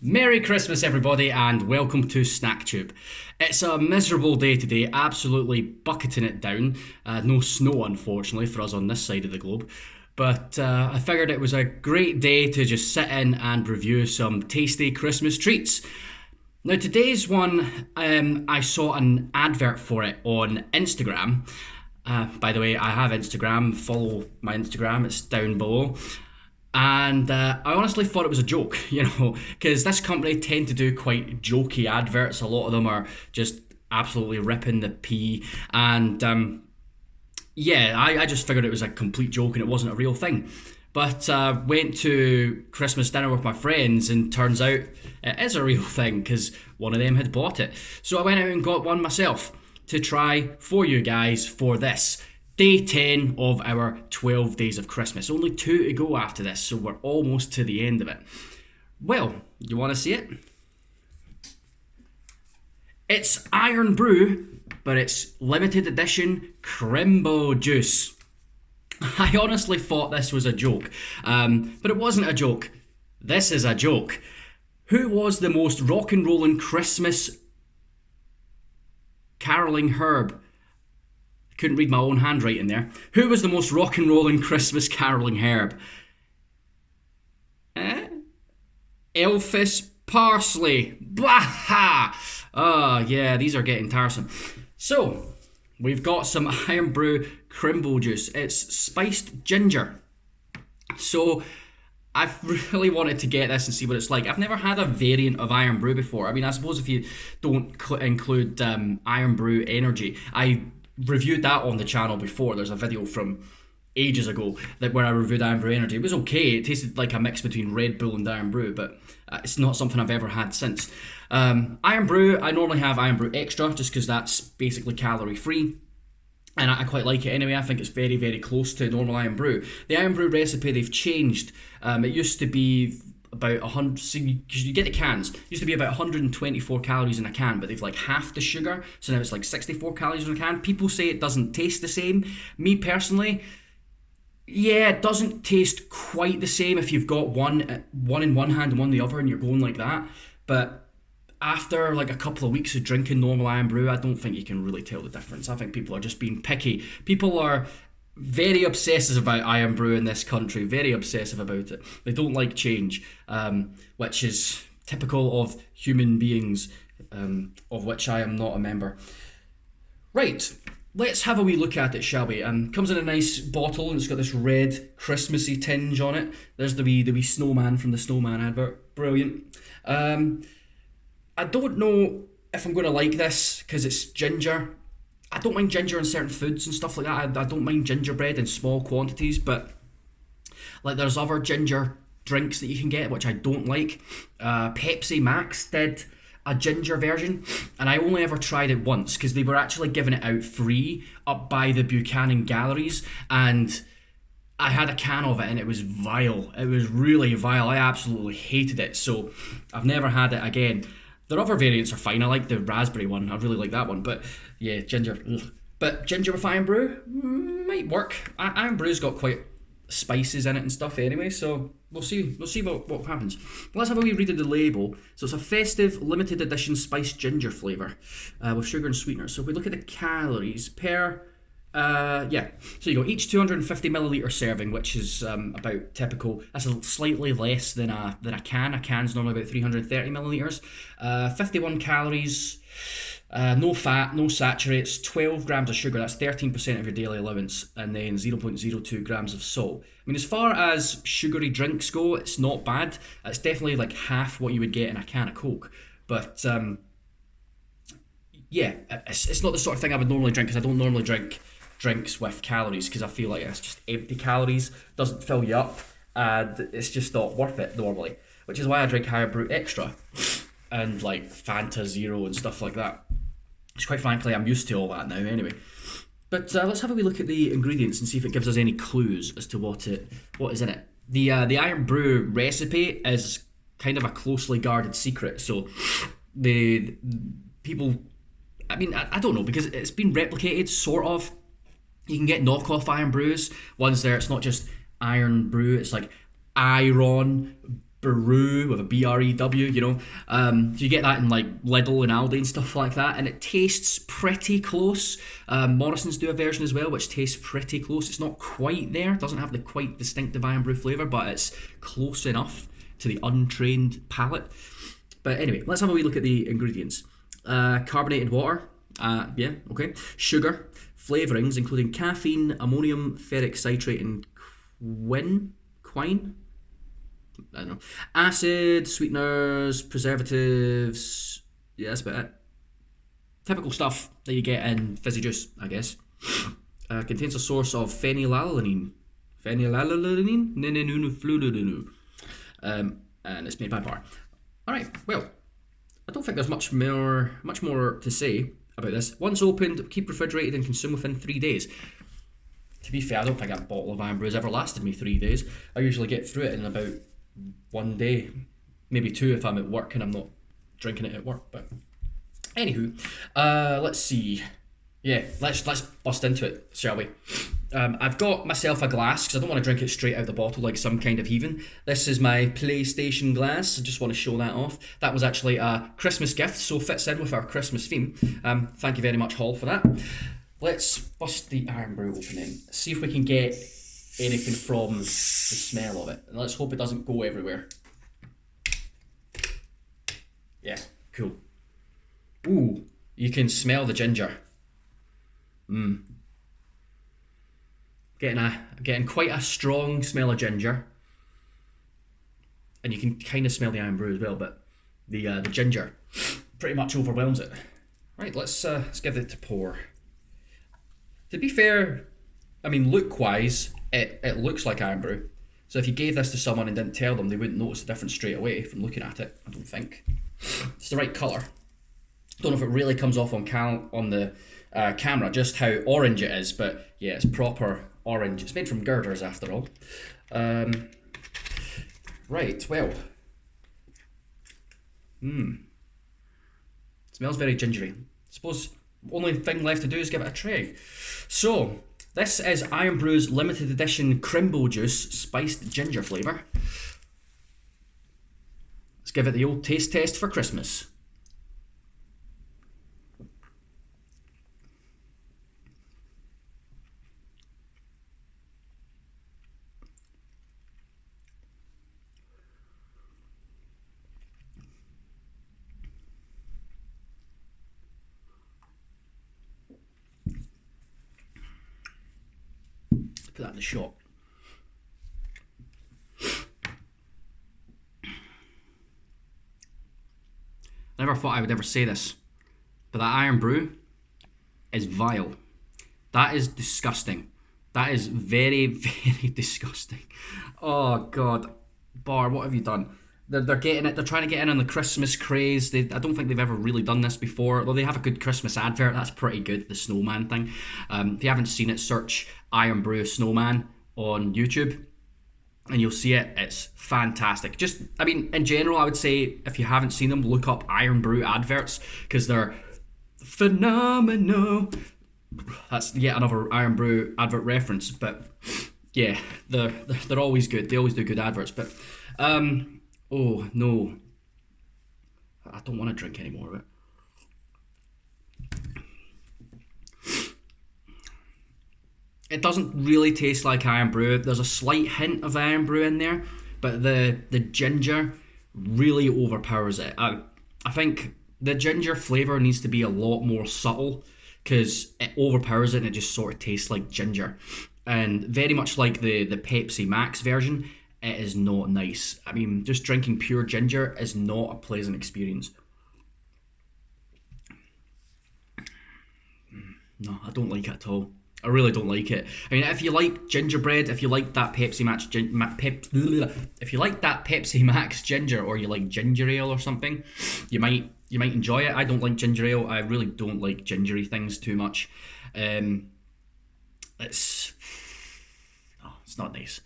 Merry Christmas, everybody, and welcome to SnackTube. It's a miserable day today, absolutely bucketing it down. No snow, unfortunately, for us on this side of the globe. But I figured it was a great day to just sit in and review some tasty Christmas treats. Now, today's one, I saw an advert for it on Instagram. By the way, I have Instagram. Follow my Instagram, it's down below. And I honestly thought it was a joke, because this company tend to do quite jokey adverts. A lot of them are just absolutely ripping the pee. And I just figured it was a complete joke and it wasn't a real thing. But went to Christmas dinner with my friends and turns out it is a real thing because one of them had bought it. So I went out and got one myself to try for you guys for this. Day 10 of our 12 days of Christmas. Only 2 to go after this, so we're almost to the end of it. Well, you want to see it? It's Irn Bru, but it's limited edition Crimbo juice. I honestly thought this was a joke, but it wasn't a joke. This is a joke. Who was the most rock and rollin' Christmas caroling herb? Couldn't read my own handwriting there. Who was the most rock and rollin' Christmas caroling herb? Elvis parsley. Blah! Oh, yeah, these are getting tiresome. So, we've got some Irn Bru Crimbo juice. It's spiced ginger. So, I've really wanted to get this and see what it's like. I've never had a variant of Irn Bru before. I mean, I suppose if you don't include Irn Bru Energy, I reviewed that on the channel before. There's a video from ages ago where I reviewed Irn Bru Energy. It was okay. It tasted like a mix between Red Bull and Irn Bru, but it's not something I've ever had since. Irn Bru, I normally have Irn Bru Extra just because that's basically calorie free. And I quite like it anyway. I think it's very, very close to normal Irn Bru. The Irn Bru recipe, they've changed. It used to be about 100, because you get the cans, it used to be about 124 calories in a can, but they've like half the sugar, so now it's like 64 calories in a can. People say it doesn't taste the same. Me personally, yeah, it doesn't taste quite the same if you've got one in one hand and one in the other and you're going like that, but after like a couple of weeks of drinking normal Irn Bru, I don't think you can really tell the difference. I think people are just being picky. People are very obsessive about Irn Bru in this country, very obsessive about it. They don't like change, which is typical of human beings, of which I am not a member. Right, let's have a wee look at it, shall we? Comes in a nice bottle and it's got this red Christmassy tinge on it. There's the wee snowman from the Snowman advert. Brilliant. I don't know if I'm going to like this because it's ginger. I don't mind ginger in certain foods and stuff like that. I don't mind gingerbread in small quantities, but like there's other ginger drinks that you can get which I don't like. Pepsi Max did a ginger version, and I only ever tried it once because they were actually giving it out free up by the Buchanan Galleries, and I had a can of it and it was vile. It was really vile. I absolutely hated it, so I've never had it again. Their other variants are fine. I like the raspberry one. I really like that one. But yeah, ginger. Ugh. But ginger with Irn Bru might work. Irn Bru's got quite spices in it and stuff anyway, so we'll see. We'll see what happens. Let's have a wee read of the label. So it's a festive, limited edition spiced ginger flavour with sugar and sweetener. So if we look at the calories per... so you go each 250 milliliter serving, which is about typical. That's slightly less than a can. A can's normally about 330 milliliters. 51 calories, no fat, no saturates, 12 grams of sugar. That's 13% of your daily allowance, and then 0.02 grams of salt. I mean, as far as sugary drinks go, it's not bad. It's definitely like half what you would get in a can of Coke, but it's not the sort of thing I would normally drink because I don't normally drink drinks with calories because I feel like it's just empty calories, doesn't fill you up, and it's just not worth it normally, which is why I drink Irn Bru Extra and like Fanta Zero and stuff like that, which quite frankly I'm used to all that now anyway. But let's have a wee look at the ingredients and see if it gives us any clues as to what is in it. The Irn Bru recipe is kind of a closely guarded secret, so the people, I mean, I don't know, because it's been replicated sort of. You can get knockoff Irn Brus, ones there it's not just Irn Bru, it's like Iron Bru with a B-R-E-W, you know. You get that in like Lidl and Aldi and stuff like that, and it tastes pretty close. Morrison's do a version as well, which tastes pretty close. It's not quite there, doesn't have the quite distinctive Irn Bru flavour, but it's close enough to the untrained palate. But anyway, let's have a wee look at the ingredients. Carbonated water, yeah, okay. Sugar, flavourings including caffeine, ammonium, ferric citrate, and quine. I don't know. Acid, sweeteners, preservatives. Yeah, that's about it. Typical stuff that you get in fizzy juice, I guess. Contains a source of phenylalanine. And it's made by bar. Alright, well, I don't think there's much more to say about this. Once opened, keep refrigerated and consume within 3 days. To be fair, I don't think a bottle of Irn Bru has ever lasted me 3 days. I usually get through it in about 1 day, maybe 2 if I'm at work and I'm not drinking it at work. But anywho, let's see. Yeah, let's bust into it, shall we? I've got myself a glass because I don't want to drink it straight out the bottle like some kind of heathen. This is my PlayStation glass. I just want to show that off. That was actually a Christmas gift, so fits in with our Christmas theme. Thank you very much, Hall, for that. Let's bust the Irn Bru opening. See if we can get anything from the smell of it. And let's hope it doesn't go everywhere. Yeah, cool. Ooh, you can smell the ginger. Getting quite a strong smell of ginger. And you can kind of smell the Irn Bru as well, but the ginger pretty much overwhelms it. Right, let's give it a pour. To be fair, I mean, look-wise, it looks like Irn Bru. So if you gave this to someone and didn't tell them, they wouldn't notice the difference straight away from looking at it, I don't think. It's the right colour. Don't know if it really comes off on the camera, just how orange it is, but yeah, it's proper orange. It's made from girders, after all. Right, well. Smells very gingery. Suppose only thing left to do is give it a try. So, this is Irn Bru's limited edition Crimbo juice spiced ginger flavour. Let's give it the old taste test for Christmas. Put that in the shop. Never thought I would ever say this, but that Irn Bru is vile. That is disgusting. That is very, very disgusting. Oh God, Bar, what have you done? They're getting it. They're trying to get in on the Christmas craze. I don't think they've ever really done this before. Although they have a good Christmas advert. That's pretty good. The snowman thing. If you haven't seen it, search Irn Bru snowman on YouTube, and you'll see it. It's fantastic. Just, I mean, in general, I would say if you haven't seen them, look up Irn Bru adverts because they're phenomenal. That's yet another Irn Bru advert reference, but yeah, they're always good. They always do good adverts, but oh no, I don't want to drink any more of it. It doesn't really taste like Irn Bru. There's a slight hint of Irn Bru in there, but the ginger really overpowers it. I think the ginger flavour needs to be a lot more subtle because it overpowers it and it just sort of tastes like ginger. And very much like the Pepsi Max version, it is not nice. I mean, just drinking pure ginger is not a pleasant experience. No, I don't like it at all. I really don't like it. I mean, if you like gingerbread, if you like that Pepsi Max, if you like that Pepsi Max ginger, or you like ginger ale or something, you might enjoy it. I don't like ginger ale. I really don't like gingery things too much. It's not nice.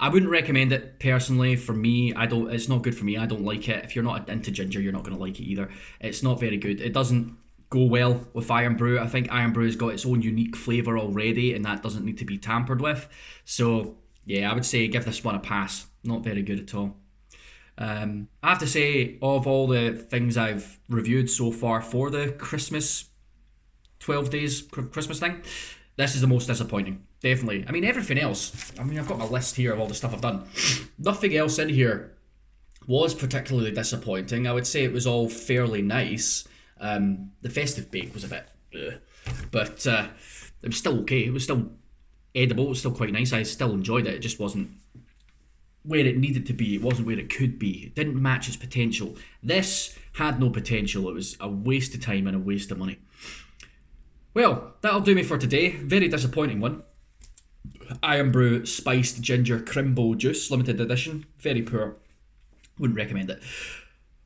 I wouldn't recommend it personally. For me, it's not good for me. I don't like it. If you're not into ginger, you're not going to like it either. It's not very good. It doesn't go well with Irn Bru. I think Irn Bru's got its own unique flavour already, and that doesn't need to be tampered with. So yeah, I would say give this one a pass. Not very good at all. I have to say, of all the things I've reviewed so far for the Christmas 12 days Christmas thing, this is the most disappointing. Definitely. I mean, everything else, I mean, I've got my list here of all the stuff I've done. Nothing else in here was particularly disappointing. I would say it was all fairly nice. The festive bake was a bit, but it was still okay. It was still edible. It was still quite nice. I still enjoyed it. It just wasn't where it needed to be. It wasn't where it could be. It didn't match its potential. This had no potential. It was a waste of time and a waste of money. Well, that'll do me for today. Very disappointing one. Irn Bru spiced ginger Crimbo juice, limited edition. Very poor. Wouldn't recommend it.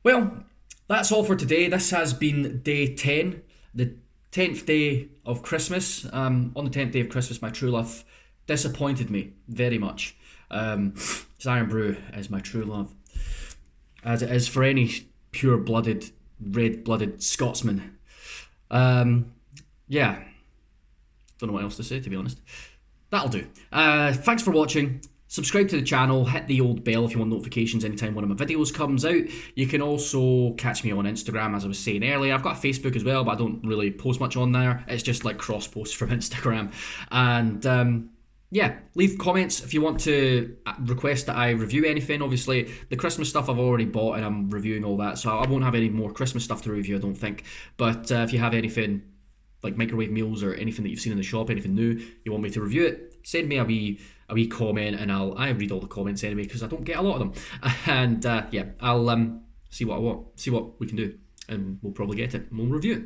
Well, that's all for today. This has been day 10, the 10th day of Christmas. On the 10th day of Christmas, my true love disappointed me very much. Irn Bru is my true love, as it is for any pure-blooded, red-blooded Scotsman. Yeah, don't know what else to say, to be honest. That'll do. Thanks for watching. Subscribe to the channel, hit the old bell if you want notifications anytime one of my videos comes out. You can also catch me on Instagram, as I was saying earlier. I've got a Facebook as well, but I don't really post much on there. It's just like cross posts from Instagram. And yeah, leave comments if you want to request that I review anything. Obviously, the Christmas stuff I've already bought and I'm reviewing all that, so I won't have any more Christmas stuff to review, I don't think. But if you have anything like microwave meals or anything that you've seen in the shop, anything new, you want me to review it, send me a wee comment, and I read all the comments anyway because I don't get a lot of them. And yeah, I'll see what I want, see what we can do, and we'll probably get it and we'll review it.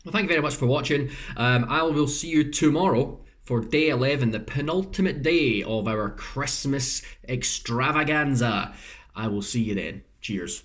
Well, thank you very much for watching. I will see you tomorrow for day 11, the penultimate day of our Christmas extravaganza. I will see you then. Cheers.